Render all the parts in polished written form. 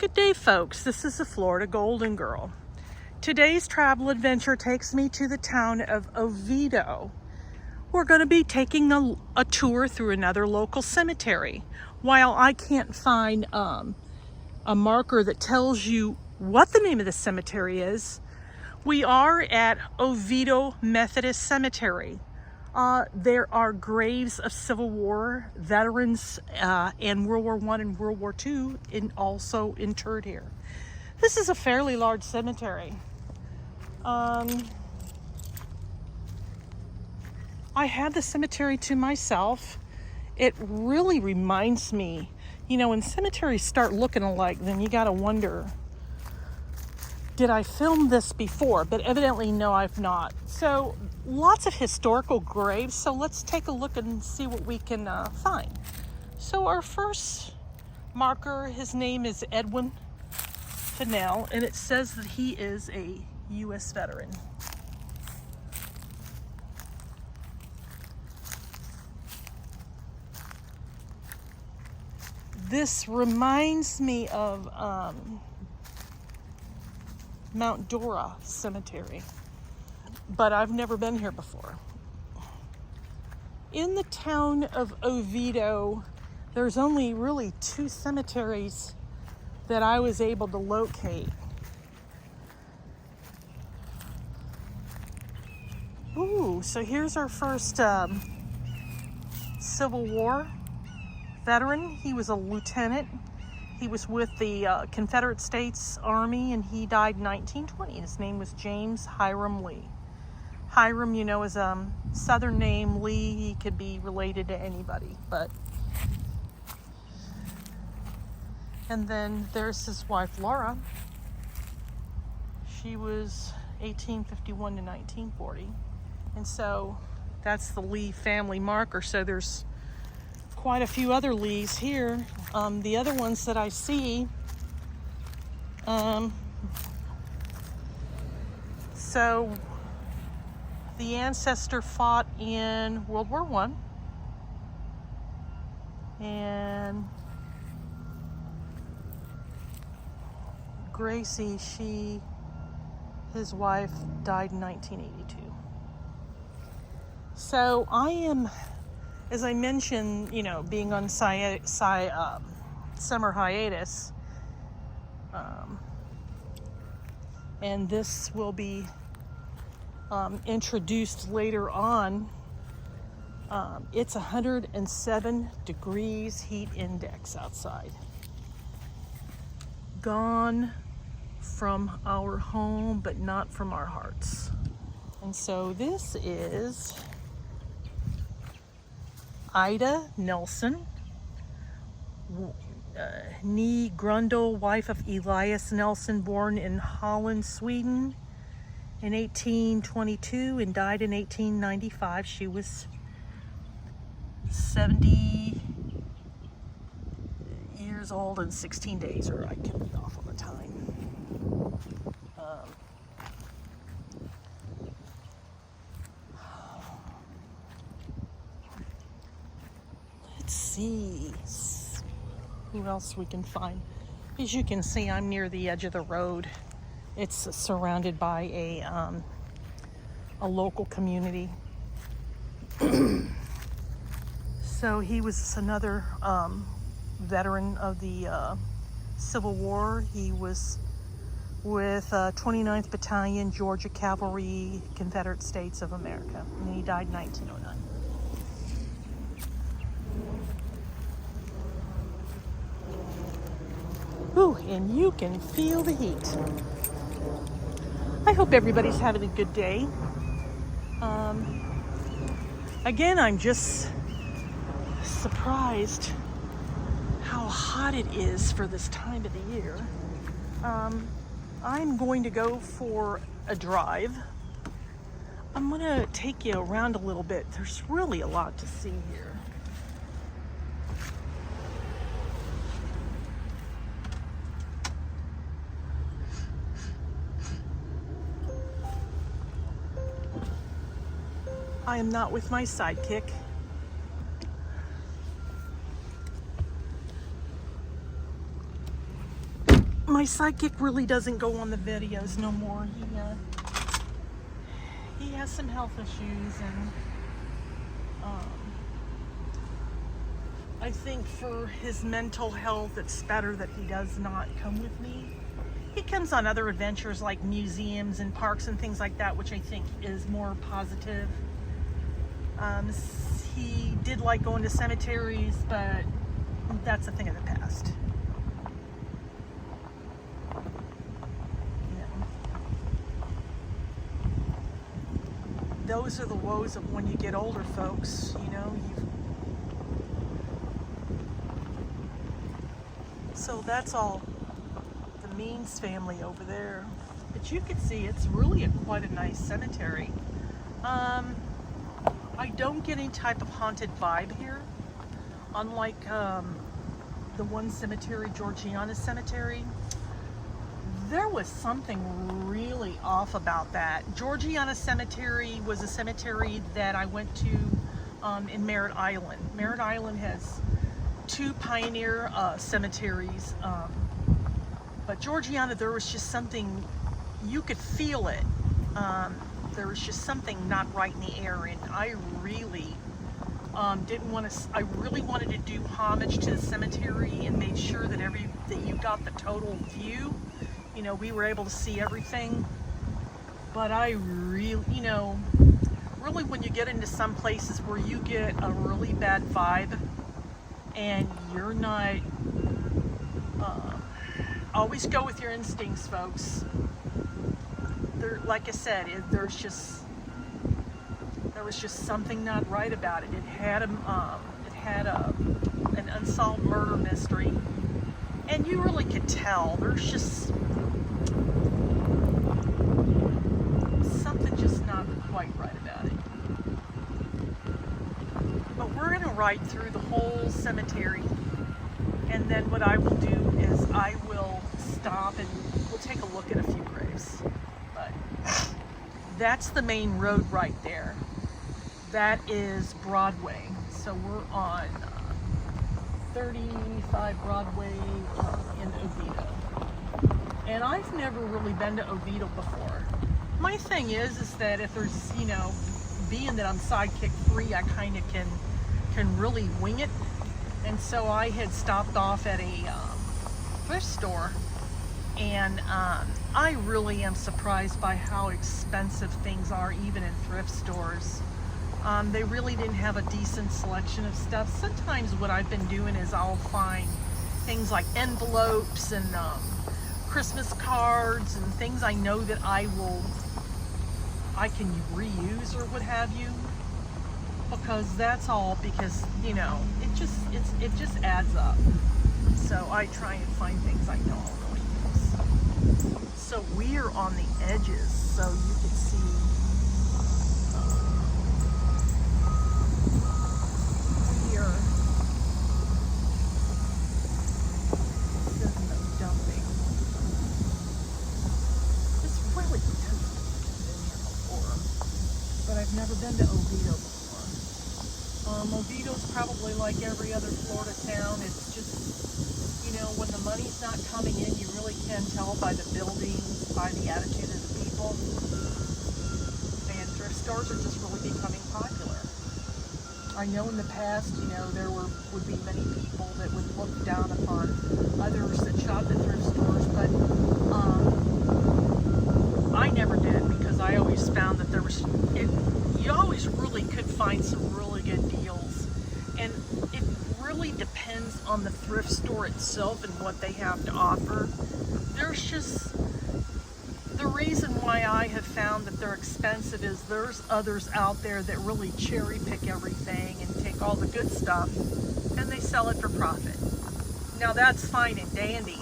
Good day, folks. This is the Florida Golden Girl. Today's travel adventure takes me to the town of Oviedo. We're going to be taking a tour through another local cemetery. While I can't find a marker that tells you what the name of the cemetery is, we are at Oviedo Methodist Cemetery. There are graves of Civil War veterans and World War I and World War II also interred here. This is a fairly large cemetery. I had the cemetery to myself. It really reminds me, when cemeteries start looking alike, then you gotta wonder, did I film this before? But evidently, no, I've not. So lots of historical graves. So let's take a look and see what we can find. So our first marker, his name is Edwin Fennell, and it says that he is a U.S. veteran. This reminds me of Mount Dora Cemetery, but I've never been here before. In the town of Oviedo, there's only really 2 cemeteries that I was able to locate. Ooh, so here's our first Civil War veteran. He was a lieutenant. He was with the Confederate States Army, and he died in 1920. His name was James Hiram Lee. Hiram, is a Southern name. Lee, he could be related to anybody, but. And then there's his wife, Laura. She was 1851 to 1940. And so that's the Lee family marker. So there's quite a few other Lees here. The other ones that I see, so the ancestor fought in World War I, and Gracie, his wife died in 1982. So I am, as I mentioned, being on summer hiatus, and this will be introduced later on. It's 107 degrees heat index outside. Gone from our home, but not from our hearts. And so this is Ida Nelson, Nee Grundle, wife of Elias Nelson, born in Holland, Sweden in 1822 and died in 1895. She was 70 years old and 16 days, or I can be off on the time. Let's see who else we can find. As you can see, I'm near the edge of the road. It's surrounded by a local community. So he was another veteran of the Civil War. He was with 29th Battalion, Georgia Cavalry, Confederate States of America, and he died in 1909. Ooh, and you can feel the heat. I hope everybody's having a good day. Again, I'm just surprised how hot it is for this time of the year. I'm going to go for a drive. I'm going to take you around a little bit. There's really a lot to see here. I am not with my sidekick. psychic really doesn't go on the videos no more. He has some health issues, and I think for his mental health, it's better that he does not come with me. He comes on other adventures like museums and parks and things like that, which I think is more positive. He did like going to cemeteries, but that's a thing of the past. Those are the woes of when you get older, folks. So that's all the Means family over there. But you can see it's really quite a nice cemetery. I don't get any type of haunted vibe here. Unlike the one cemetery, Georgiana Cemetery. There was something really off about that. Georgiana Cemetery was a cemetery that I went to in Merritt Island. Merritt Island has 2 pioneer cemeteries, but Georgiana, there was just something, you could feel it. There was just something not right in the air, and I really I really wanted to do homage to the cemetery and made sure that you got the total view. We were able to see everything, but I really, really when you get into some places where you get a really bad vibe and you're not, always go with your instincts, folks. Like I said, there was just something not right about it. It had an unsolved murder mystery, and you really could tell. There's just something just not quite right about it. But we're gonna ride through the whole cemetery, and then what I will do is I will stop and we'll take a look at a few graves. But that's the main road right there. That is Broadway. So we're on 35 Broadway in Oviedo. And I've never really been to Oviedo before. My thing is that if there's, being that I'm sidekick free, I kind of can really wing it. And so I had stopped off at a thrift store, and I really am surprised by how expensive things are, even in thrift stores. They really didn't have a decent selection of stuff. Sometimes what I've been doing is I'll find things like envelopes and Christmas cards and things I know that I can reuse or what have you, because that's all, because it just adds up. So I try and find things I know I'll really use. So we are on the edges, so you can see here. There's no dumping. This really has been here before, but I've never been to Oviedo before. Oviedo's probably like every other Florida town. It's just, when the money's not coming in, you really can tell by the buildings, by the attitude of the people. And thrift stores are just really becoming popular. I know in the past, there would be many people that would look down upon others that shopped at thrift stores, but I never did, because I always found that you always really could find some really good deals. And it really depends on the thrift store itself and what they have to offer. There's just, the reason why I have found that they're expensive is there's others out there that really cherry pick everything and take all the good stuff and they sell it for profit. Now that's fine and dandy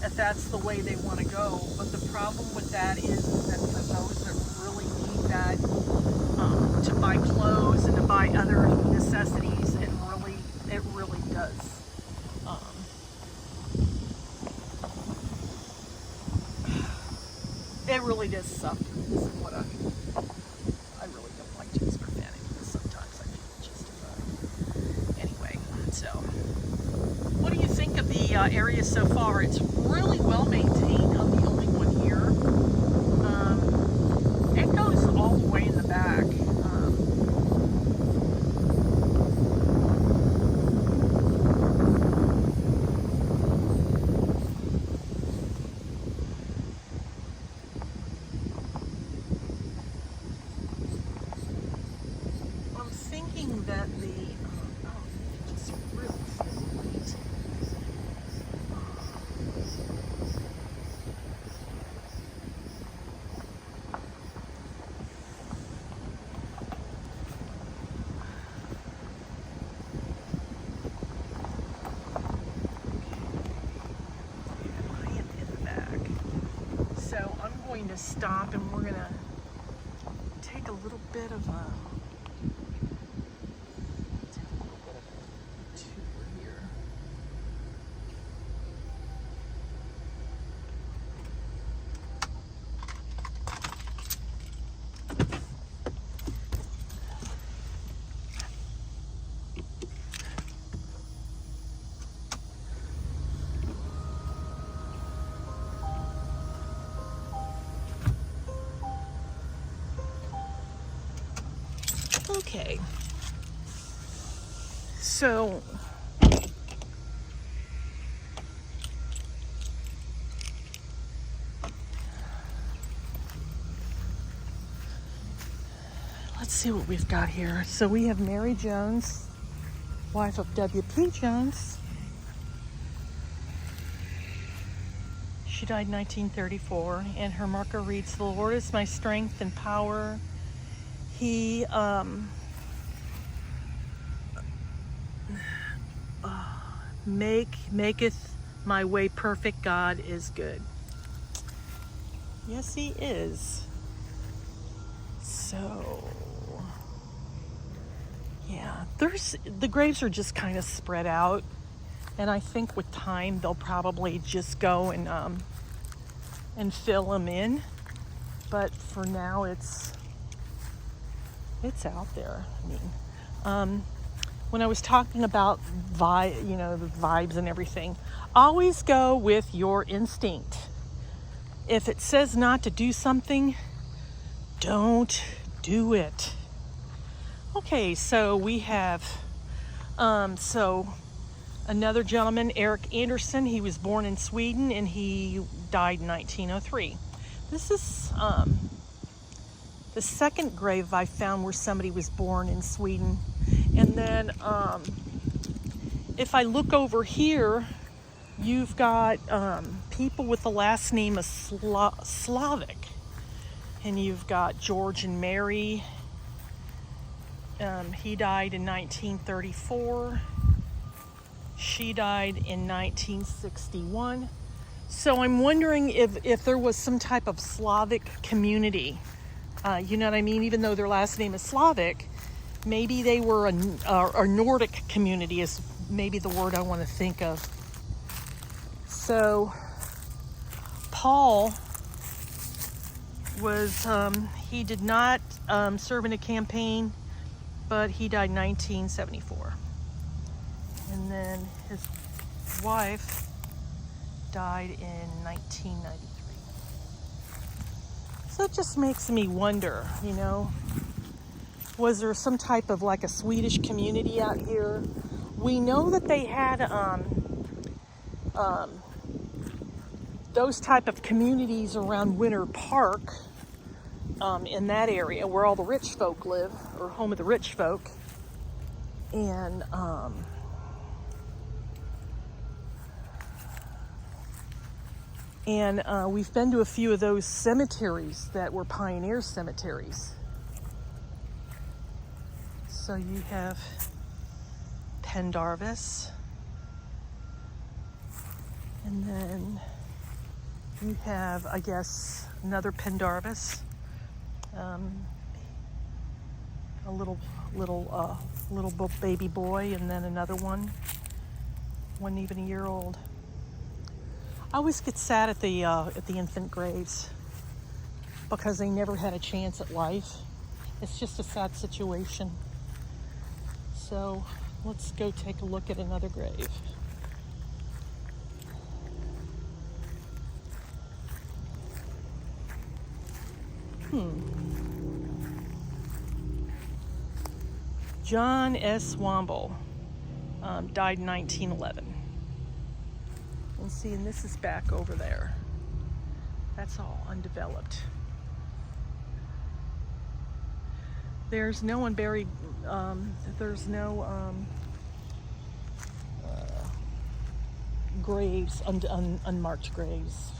if that's the way they want to go, but the problem with that is that for those that really need that to buy clothes and to buy other necessities, it really does. It really does suck. This is what I really don't like to use profanity, because sometimes I feel justified. Anyway, so what do you think of the area so far. It's really well maintained. I'm the only one here. It goes all the way in the back. I'm thinking that it just really feels late. So I'm going to stop and we're going to take a little bit of a tour here. Okay, so let's see what we've got here. So we have Mary Jones, wife of W.P. Jones. She died in 1934, and her marker reads, "The Lord is my strength and power. He maketh my way perfect. God is good." Yes, he is. So yeah, the graves are just kind of spread out, and I think with time they'll probably just go and fill them in. But for now, it's out there. I mean, when I was talking about the vibes and everything, always go with your instinct. If it says not to do something, don't do it. Okay, so we have another gentleman, Eric Anderson. He was born in Sweden and he died in 1903. This is the second grave I found where somebody was born in Sweden. And then if I look over here, you've got people with the last name of Slavic. And you've got George and Mary. He died in 1934. She died in 1961. So I'm wondering if there was some type of Slavic community. You know what I mean? Even though their last name is Slavic, maybe they were a Nordic community is maybe the word I want to think of. So Paul was, he did not serve in a campaign, but he died in 1974. And then his wife died in 1993. So it just makes me wonder, was there some type of like a Swedish community out here? We know that they had those type of communities around Winter Park, in that area where all the rich folk live, or home of the rich folk. And we've been to a few of those cemeteries that were pioneer cemeteries. So you have Pendarvis, and then you have, I guess, another Pendarvis, a little baby boy, and then another one, wasn't even a year old. I always get sad at the infant graves because they never had a chance at life. It's just a sad situation. So let's go take a look at another grave. John S. Womble died in 1911. And see, and this is back over there. That's all undeveloped. There's no one buried, there's no graves, unmarked graves.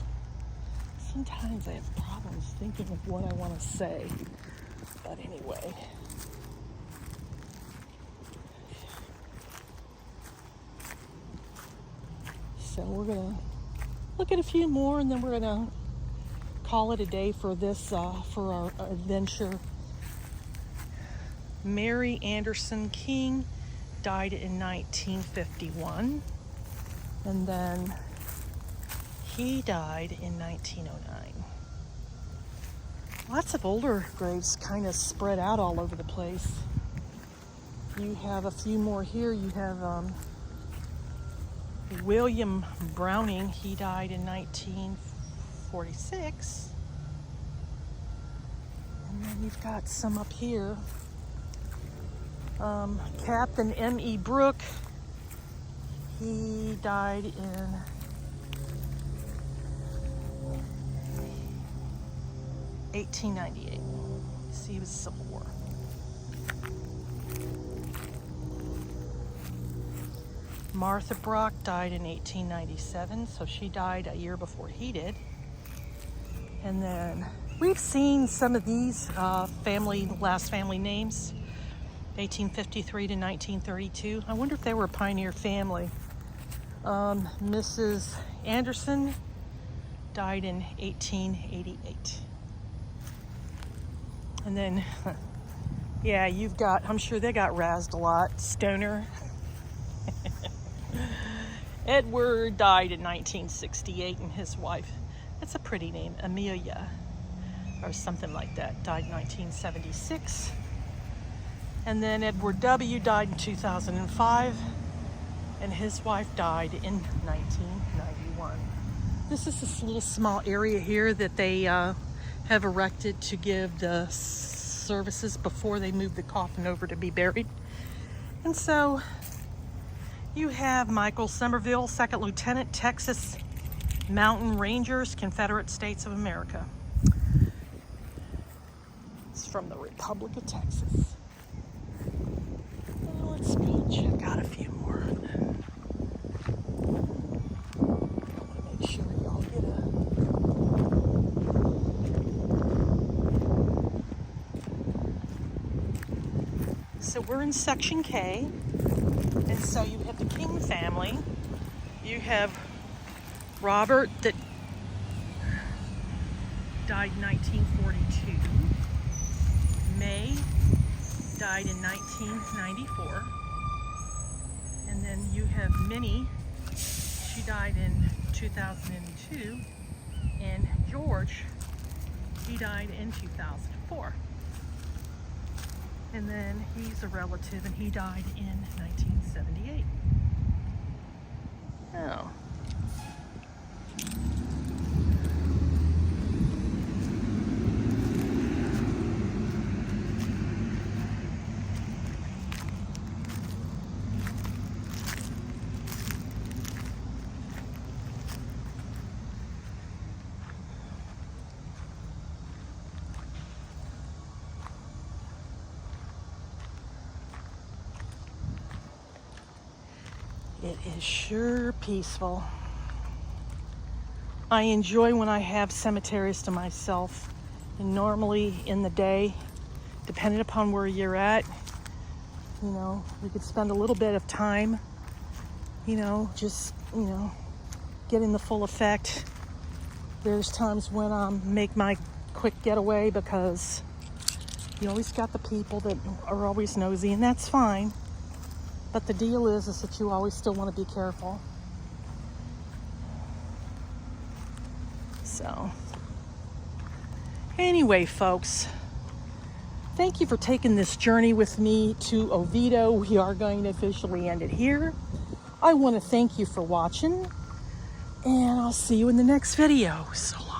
Sometimes I have problems thinking of what I want to say, but anyway. So we're gonna look at a few more, and then we're gonna call it a day for this, for our adventure. Mary Anderson King died in 1951, and then he died in 1909. Lots of older graves kind of spread out all over the place. You have a few more here. You have William Browning. He died in 1946. And then you've got some up here. Captain M.E. Brooke. He died in 1898. See, he was Civil War. Martha Brock died in 1897, so she died a year before he did. And then we've seen some of these last family names, 1853 to 1932. I wonder if they were a pioneer family. Mrs. Anderson died in 1888. And then, yeah, you've got, I'm sure they got razzed a lot. Stoner. Edward died in 1968, and his wife, that's a pretty name, Amelia, or something like that, died in 1976. And then Edward W. died in 2005, and his wife died in 1991. This is this little small area here that they have erected to give the services before they move the coffin over to be buried. And so you have Michael Somerville, 2nd Lieutenant, Texas Mountain Rangers, Confederate States of America. It's from the Republic of Texas. Well, let's go check out a few more. I want to make sure y'all get So we're in Section K. And so you have the King family. You have Robert that died in 1942. May died in 1994. And then you have Minnie. She died in 2002. And George, he died in 2004. And then he's a relative, and he died in 1978. Oh. It is sure peaceful. I enjoy when I have cemeteries to myself. And normally in the day, depending upon where you're at, you know, you could spend a little bit of time, you know, just, you know, getting the full effect. There's times when I make my quick getaway because you always got the people that are always nosy, and that's fine. But the deal is that you always still want to be careful. So, anyway, folks, thank you for taking this journey with me to Oviedo. We are going to officially end it here. I want to thank you for watching, and I'll see you in the next video. So long.